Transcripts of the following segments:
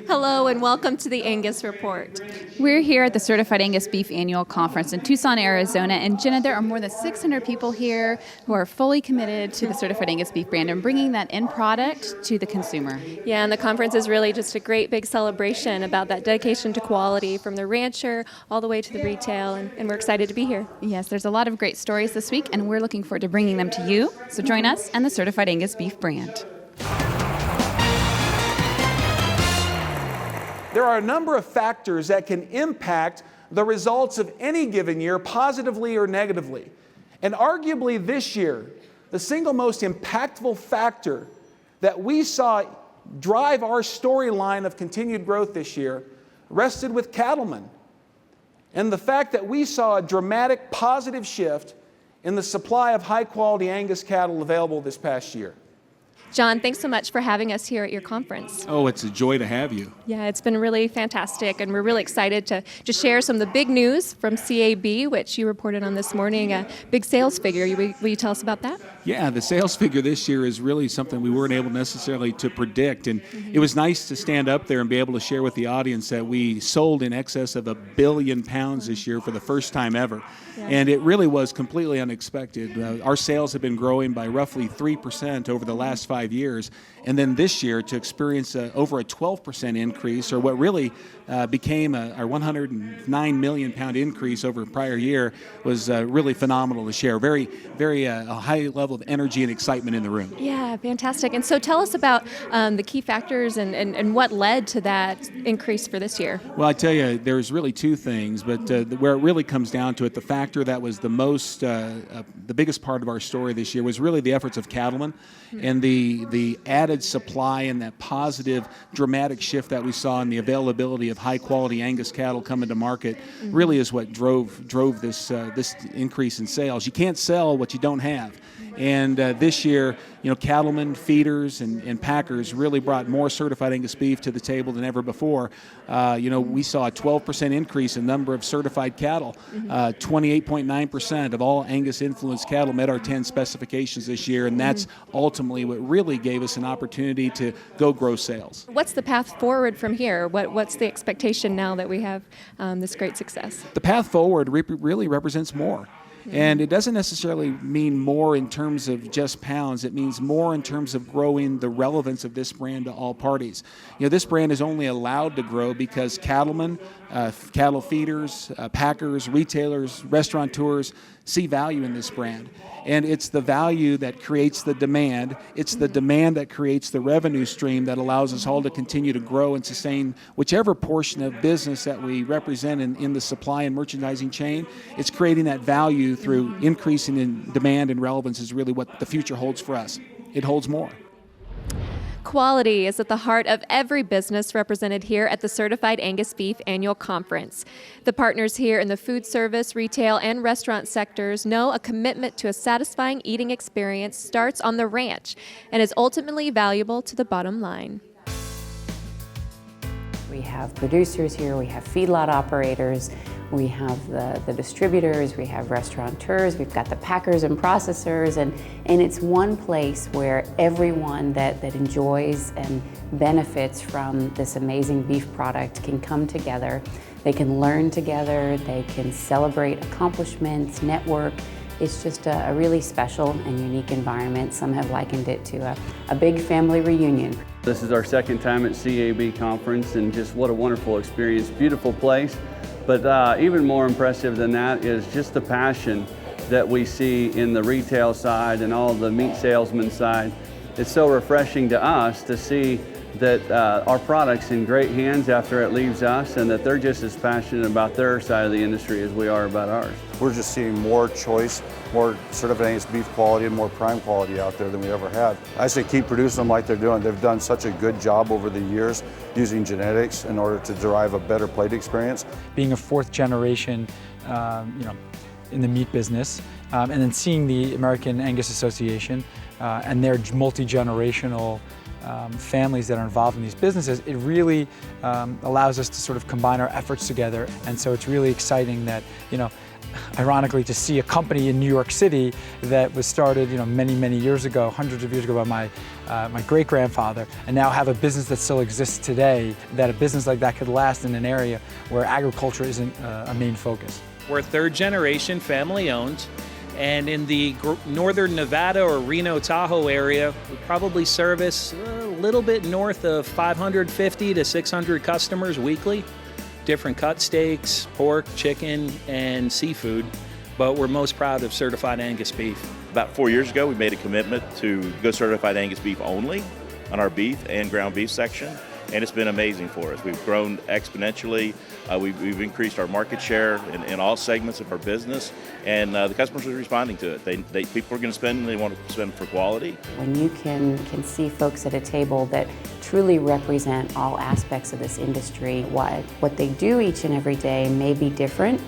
Hello and welcome to the Angus Report. We're here at the Certified Angus Beef Annual Conference in Tucson, Arizona. And Jenna, there are more than 600 people here who are fully committed to the Certified Angus Beef brand and bringing that end product to the consumer. Yeah, and the conference is really just a great big celebration about that dedication to quality from the rancher all the way to the retail, and we're excited to be here. Yes, there's a lot of great stories this week, and we're looking forward to bringing them to you. So join us and the Certified Angus Beef brand. There are a number of factors that can impact the results of any given year positively or negatively. And arguably this year, the single most impactful factor that we saw drive our storyline of continued growth this year rested with cattlemen. And the fact that we saw a dramatic positive shift in the supply of high-quality Angus cattle available this past year. John, thanks so much for having us here at your conference. Oh, it's a joy to have you. Yeah, it's been really fantastic, and we're really excited to just share some of the big news from CAB, which you reported on this morning, a big sales figure. Will you tell us about that? Yeah, the sales figure this year is really something we weren't able necessarily to predict, and it was nice to stand up there and be able to share with the audience that we sold in excess of 1 billion pounds this year for the first time ever. Yeah. And it really was completely unexpected. Our sales have been growing by roughly 3% over the last 5 years, and then this year to experience over a 12% increase, or what really became our 109 million pound increase over a prior year, was really phenomenal to share. Very, very a high level of energy and excitement in the room. Yeah, fantastic. And so tell us about the key factors and what led to that increase for this year. Well, I tell you, there's really two things, but where it really comes down to it, the factor that was the most, the biggest part of our story this year was really the efforts of cattlemen and the added supply and that positive, dramatic shift that we saw in the availability of high-quality Angus cattle coming to market really is what drove this increase in sales. You can't sell what you don't have. And this year, cattlemen, feeders, and packers really brought more certified Angus beef to the table than ever before. We saw a 12% increase in number of certified cattle. 28.9% of all Angus-influenced cattle met our 10 specifications this year, and that's ultimately what really gave us an opportunity to go grow sales. What's the path forward from here? What's the expectation now that we have this great success? The path forward really represents more. And it doesn't necessarily mean more in terms of just pounds. It means more in terms of growing the relevance of this brand to all parties. This brand is only allowed to grow because cattlemen, cattle feeders, packers, retailers, restaurateurs see value in this brand. And it's the value that creates the demand. It's the demand that creates the revenue stream that allows us all to continue to grow and sustain whichever portion of business that we represent in the supply and merchandising chain. It's creating that value through increasing in demand and relevance is really what the future holds for us. It holds more. Quality is at the heart of every business represented here at the Certified Angus Beef Annual Conference. The partners here in the food service, retail, and restaurant sectors know a commitment to a satisfying eating experience starts on the ranch and is ultimately valuable to the bottom line. We have producers here, we have feedlot operators, we have the distributors, we have restaurateurs, we've got the packers and processors, and it's one place where everyone that enjoys and benefits from this amazing beef product can come together. They can learn together, they can celebrate accomplishments, network. It's just a really special and unique environment. Some have likened it to a big family reunion. This is our second time at CAB conference, and just what a wonderful experience. Beautiful place, but even more impressive than that is just the passion that we see in the retail side and all the meat salesman side. It's so refreshing to us to see that our product's in great hands after it leaves us, and that they're just as passionate about their side of the industry as we are about ours. We're just seeing more choice, more certified Angus beef quality, and more prime quality out there than we ever had. I say keep producing them like they're doing. They've done such a good job over the years using genetics in order to derive a better plate experience. Being a fourth generation, in the meat business, and then seeing the American Angus Association and their multi-generational families that are involved in these businesses, it really allows us to sort of combine our efforts together. And so it's really exciting that, ironically, to see a company in New York City that was started, many, many years ago, hundreds of years ago by my great-grandfather, and now have a business that still exists today, that a business like that could last in an area where agriculture isn't a main focus. We're third generation, family owned, and in the northern Nevada or Reno, Tahoe area, we probably service a little bit north of 550 to 600 customers weekly. Different cut steaks, pork, chicken, and seafood, but we're most proud of certified Angus beef. About 4 years ago, we made a commitment to go certified Angus beef only on our beef and ground beef section, and it's been amazing for us. We've grown exponentially. We've increased our market share in all segments of our business, and the customers are responding to it. People are going to spend, and they want to spend for quality. When you can see folks at a table that truly represent all aspects of this industry, what they do each and every day may be different.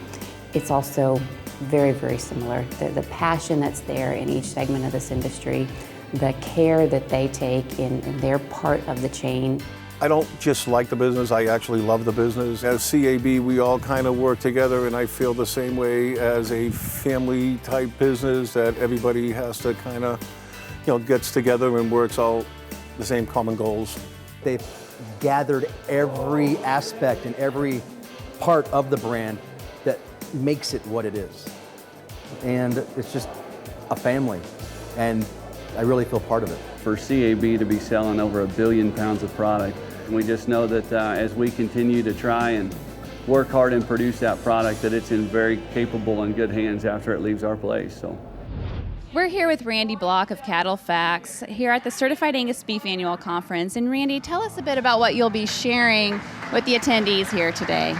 It's also very, very similar. The passion that's there in each segment of this industry, the care that they take in their part of the chain. I don't just like the business, I actually love the business. As CAB, we all kind of work together, and I feel the same way as a family type business, that everybody has to kind of, gets together and works all the same common goals. They've gathered every aspect and every part of the brand that makes it what it is. And it's just a family, and I really feel part of it. For CAB to be selling over 1 billion pounds of product, we just know that as we continue to try and work hard and produce that product, that it's in very capable and good hands after it leaves our place. So. We're here with Randy Block of Cattle Facts here at the Certified Angus Beef Annual Conference. And Randy, tell us a bit about what you'll be sharing with the attendees here today.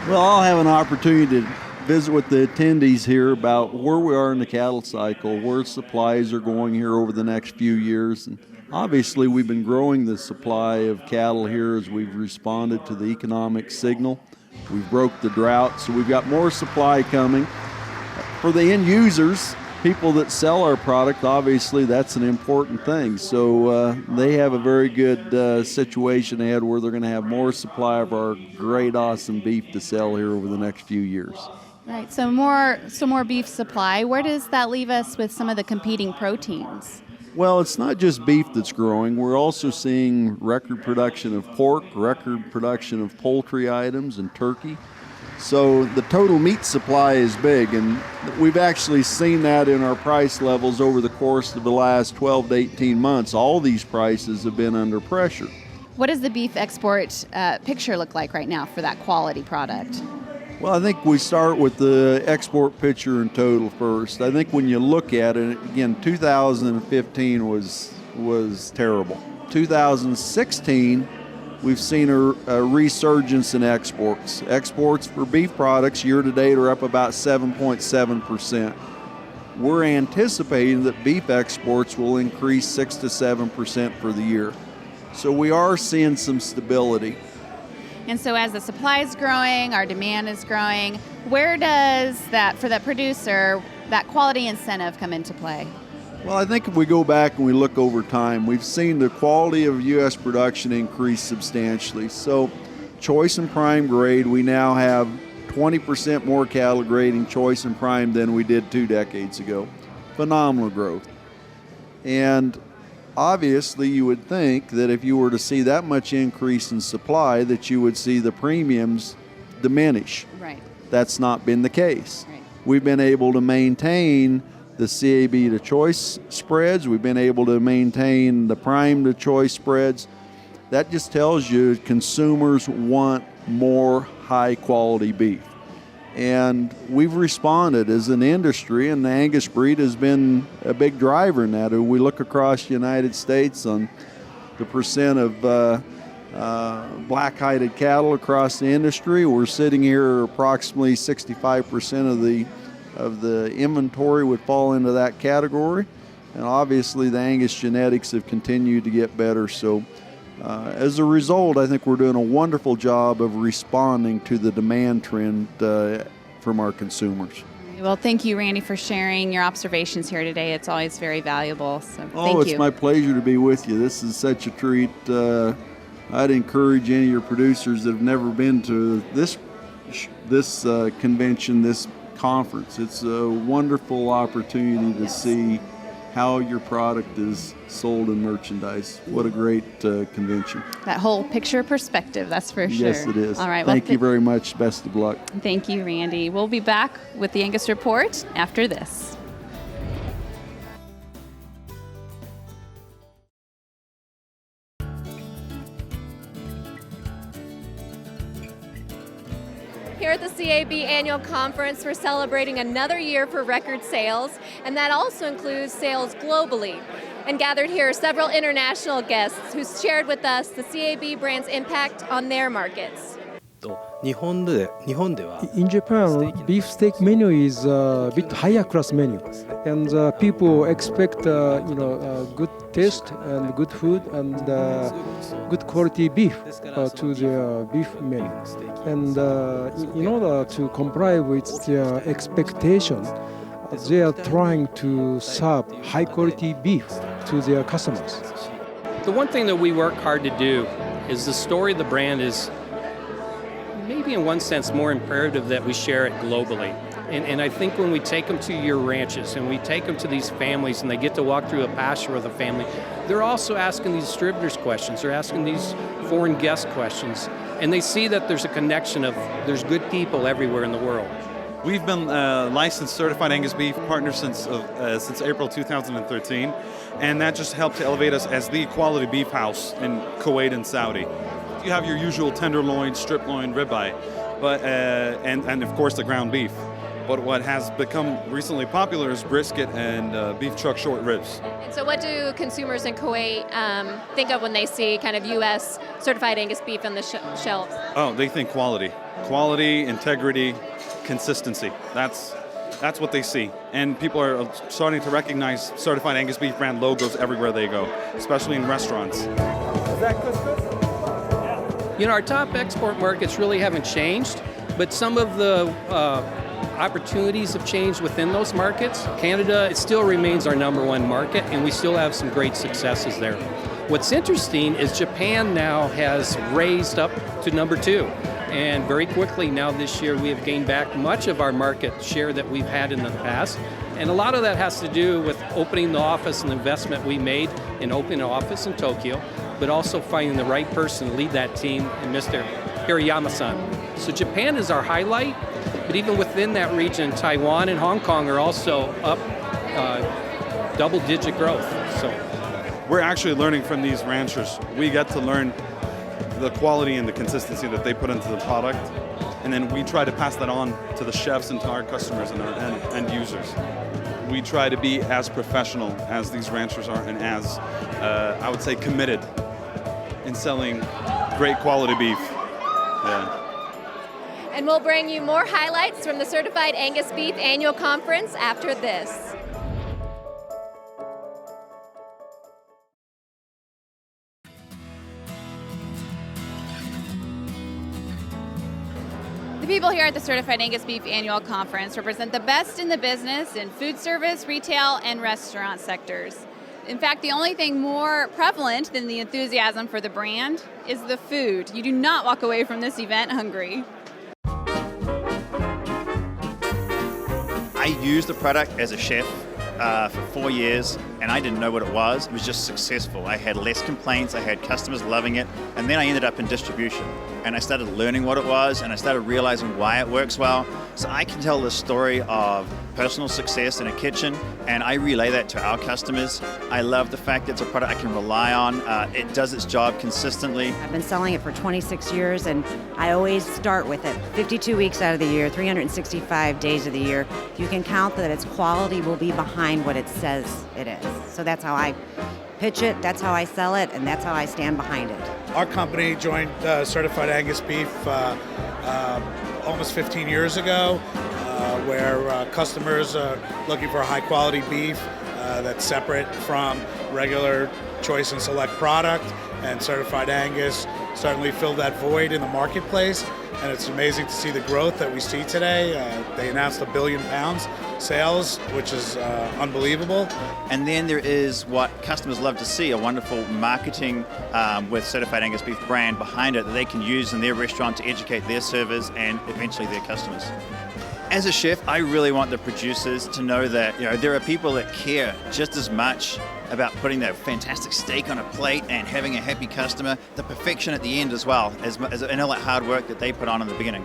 Well, I'll have an opportunity to visit with the attendees here about where we are in the cattle cycle, where supplies are going here over the next few years. And obviously, we've been growing the supply of cattle here as we've responded to the economic signal. We've broke the drought, so we've got more supply coming. For the end users, people that sell our product, obviously that's an important thing. So they have a very good situation ahead where they're going to have more supply of our great, awesome beef to sell here over the next few years. Right, so more beef supply. Where does that leave us with some of the competing proteins? Well, it's not just beef that's growing. We're also seeing record production of pork, record production of poultry items, and turkey. So the total meat supply is big, and we've actually seen that in our price levels over the course of the last 12 to 18 months. All these prices have been under pressure. What does the beef export picture look like right now for that quality product? Well, I think we start with the export picture in total first. I think when you look at it, again, 2015 was terrible. 2016, we've seen a resurgence in exports. Exports for beef products year to date are up about 7.7%. We're anticipating that beef exports will increase 6 to 7% for the year. So we are seeing some stability. And so as the supply is growing, our demand is growing, where does that, for that producer, that quality incentive come into play? Well, I think if we go back and we look over time, we've seen the quality of U.S. production increase substantially. So choice and prime grade, we now have 20% more cattle grading choice and prime than we did 2 decades ago. Phenomenal growth. And obviously, you would think that if you were to see that much increase in supply, that you would see the premiums diminish. Right. That's not been the case. Right. We've been able to maintain the CAB to choice spreads. We've been able to maintain the prime to choice spreads. That just tells you consumers want more high quality beef. And we've responded as an industry, and the Angus breed has been a big driver in that. If we look across the United States on the percent of black-hided cattle across the industry, we're sitting here approximately 65% of the inventory would fall into that category. And obviously the Angus genetics have continued to get better. So as a result, I think we're doing a wonderful job of responding to the demand trend from our consumers. Well, thank you, Randy, for sharing your observations here today. It's always very valuable. So thank you. It's my pleasure to be with you. This is such a treat. I'd encourage any of your producers that have never been to this convention, this conference. It's a wonderful opportunity to see how your product is sold and merchandised. What a great convention. That whole picture perspective, that's for sure. Yes, it is. All right. Thank you very much. Best of luck. Thank you, Randy. We'll be back with the Angus Report after this. Here at the CAB Annual Conference, we're celebrating another year for record sales, and that also includes sales globally. And gathered here are several international guests who shared with us the CAB brand's impact on their markets. In Japan, beef steak menu is a bit higher class menu, and people expect good taste and good food and good quality beef to their beef menu. And in order to comply with their expectation, they are trying to serve high quality beef to their customers. The one thing that we work hard to do is the story of the brand is maybe in one sense more imperative that we share it globally. And I think when we take them to your ranches and we take them to these families and they get to walk through a pasture with a family, they're also asking these distributors questions, they're asking these foreign guest questions, and they see that there's a connection of there's good people everywhere in the world. We've been licensed certified Angus beef partner since April 2013, and that just helped to elevate us as the quality beef house in Kuwait and Saudi. You have your usual tenderloin, strip loin, ribeye, but and of course the ground beef. But what has become recently popular is brisket and beef chuck short ribs. And so what do consumers in Kuwait think of when they see kind of U.S. certified Angus beef on the shelves? Oh, they think quality. Quality, integrity, consistency. That's what they see. And people are starting to recognize certified Angus beef brand logos everywhere they go, especially in restaurants. Is that couscous? You know, our top export markets really haven't changed, but some of the opportunities have changed within those markets. Canada, it still remains our #1 market, and we still have some great successes there. What's interesting is Japan now has raised up to #2, and very quickly now this year we have gained back much of our market share that we've had in the past. And a lot of that has to do with opening the office and the investment we made in opening an office in Tokyo, but also finding the right person to lead that team, and Mr. Hirayama-san. So Japan is our highlight, but even within that region, Taiwan and Hong Kong are also up double-digit growth. So we're actually learning from these ranchers. We get to learn the quality and the consistency that they put into the product, and then we try to pass that on to the chefs and to our customers and our end users. We try to be as professional as these ranchers are, and as, I would say, committed in selling great quality beef. Yeah. And we'll bring you more highlights from the Certified Angus Beef Annual Conference after this. The people here at the Certified Angus Beef Annual Conference represent the best in the business in food service, retail, and restaurant sectors. In fact, the only thing more prevalent than the enthusiasm for the brand is the food. You do not walk away from this event hungry. I used the product as a chef for 4 years, and I didn't know what it was. It was just successful. I had less complaints, I had customers loving it, and then I ended up in distribution. And I started learning what it was, and I started realizing why it works well. So I can tell the story of personal success in a kitchen, and I relay that to our customers. I love the fact that it's a product I can rely on. It does its job consistently. I've been selling it for 26 years, and I always start with it. 52 weeks out of the year, 365 days of the year. You can count that its quality will be behind what it says it is. So that's how I pitch it, that's how I sell it, and that's how I stand behind it. Our company joined Certified Angus Beef almost 15 years ago, where customers are looking for high quality beef that's separate from regular Choice and Select product, and Certified Angus certainly filled that void in the marketplace, and it's amazing to see the growth that we see today. They announced £1 billion sales, which is unbelievable. And then there is what customers love to see, a wonderful marketing with Certified Angus Beef brand behind it that they can use in their restaurant to educate their servers and eventually their customers. As a chef, I really want the producers to know that there are people that care just as much about putting that fantastic steak on a plate and having a happy customer, the perfection at the end as well, as and all that hard work that they put on in the beginning.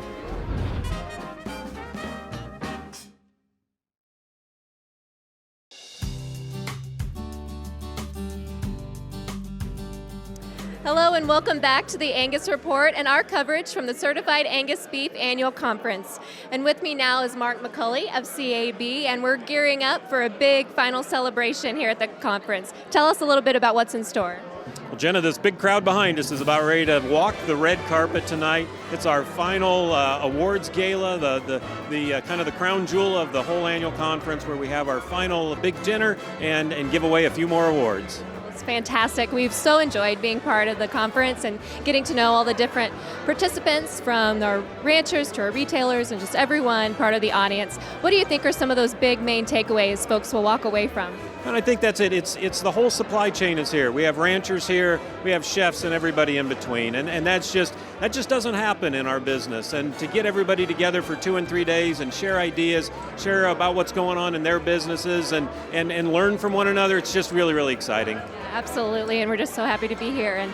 Hello and welcome back to the Angus Report and our coverage from the Certified Angus Beef Annual Conference. And with me now is Mark McCulley of CAB, and we're gearing up for a big final celebration here at the conference. Tell us a little bit about what's in store. Well, Jenna, this big crowd behind us is about ready to walk the red carpet tonight. It's our final awards gala, the kind of the crown jewel of the whole annual conference, where we have our final big dinner and give away a few more awards. It's fantastic. We've so enjoyed being part of the conference and getting to know all the different participants, from our ranchers to our retailers and just everyone part of the audience. What do you think are some of those big main takeaways folks will walk away from? And I think that's it. It's the whole supply chain is here. We have ranchers here, we have chefs, and everybody in between. And that just doesn't happen in our business. And to get everybody together for 2 and 3 days and share ideas, share about what's going on in their businesses, and learn from one another, it's just really, really exciting. Absolutely, and we're just so happy to be here. And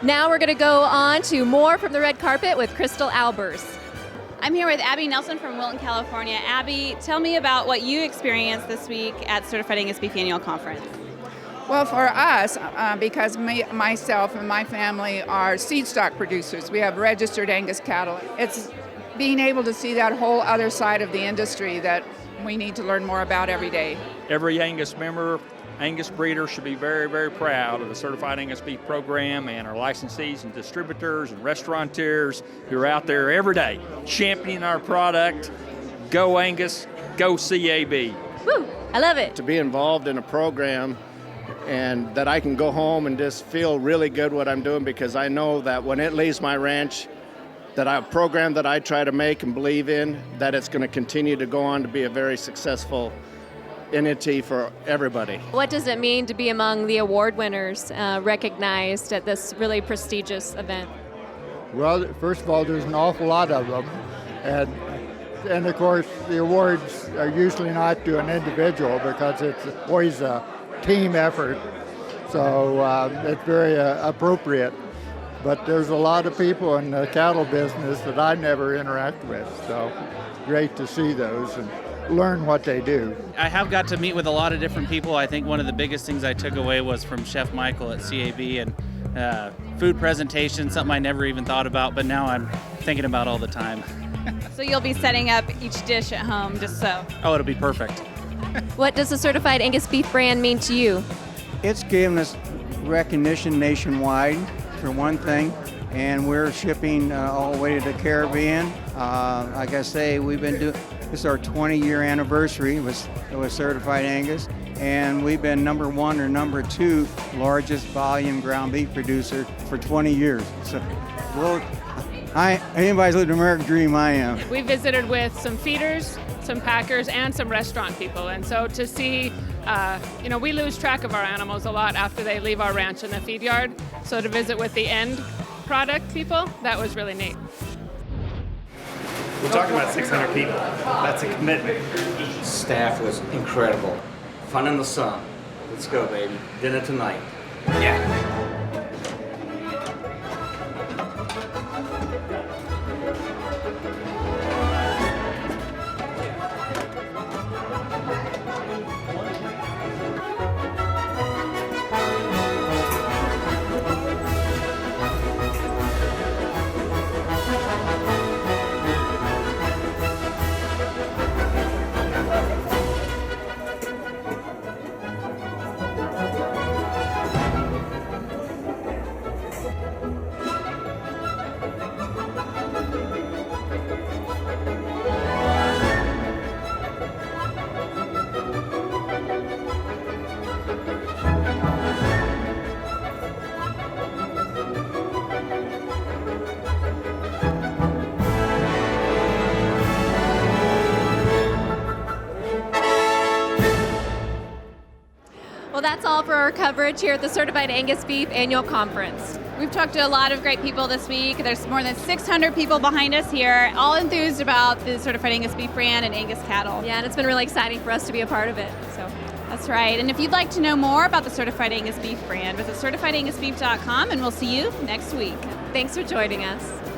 now we're going to go on to more from the red carpet with Crystal Albers. I'm here with Abby Nelson from Wilton, California. Abby, tell me about what you experienced this week at Certified Angus Beef Annual Conference. Well, for us, because myself and my family are seed stock producers, we have registered Angus cattle. It's being able to see that whole other side of the industry that we need to learn more about every day. Every Angus member, Angus breeder, should be very, very proud of the Certified Angus Beef program and our licensees and distributors and restaurateurs who are out there every day championing our product. Go Angus, go CAB. Woo, I love it. To be involved in a program and that I can go home and just feel really good what I'm doing, because I know that when it leaves my ranch, that a program that I try to make and believe in, that it's going to continue to go on to be a very successful entity for everybody. What does it mean to be among the award winners recognized at this really prestigious event? Well, first of all, there's an awful lot of them. And of course, the awards are usually not to an individual, because it's always a team effort. So it's very appropriate. But there's a lot of people in the cattle business that I never interact with. So great to see those and learn what they do. I have got to meet with a lot of different people. I think one of the biggest things I took away was from Chef Michael at CAB, and food presentation, something I never even thought about, but now I'm thinking about all the time. So you'll be setting up each dish at home, just so. Oh, it'll be perfect. What does the Certified Angus Beef brand mean to you? It's given us recognition nationwide, for one thing, and we're shipping all the way to the Caribbean. Like I say, we've been doing, this is our 20-year anniversary with Certified Angus, and we've been number 1 or number 2 largest volume ground beef producer for 20 years. So, anybody's lived an American dream, I am. We visited with some feeders, some packers, and some restaurant people, and so to see, we lose track of our animals a lot after they leave our ranch in the feed yard, so to visit with the end product people, that was really neat. We're talking about 600 people. That's a commitment. Staff was incredible. Fun in the sun. Let's go, baby. Dinner tonight. Yeah. Well, that's all for our coverage here at the Certified Angus Beef Annual Conference. We've talked to a lot of great people this week. There's more than 600 people behind us here, all enthused about the Certified Angus Beef brand and Angus cattle. Yeah, and it's been really exciting for us to be a part of it. So that's right. And if you'd like to know more about the Certified Angus Beef brand, visit certifiedangusbeef.com, and we'll see you next week. Thanks for joining us.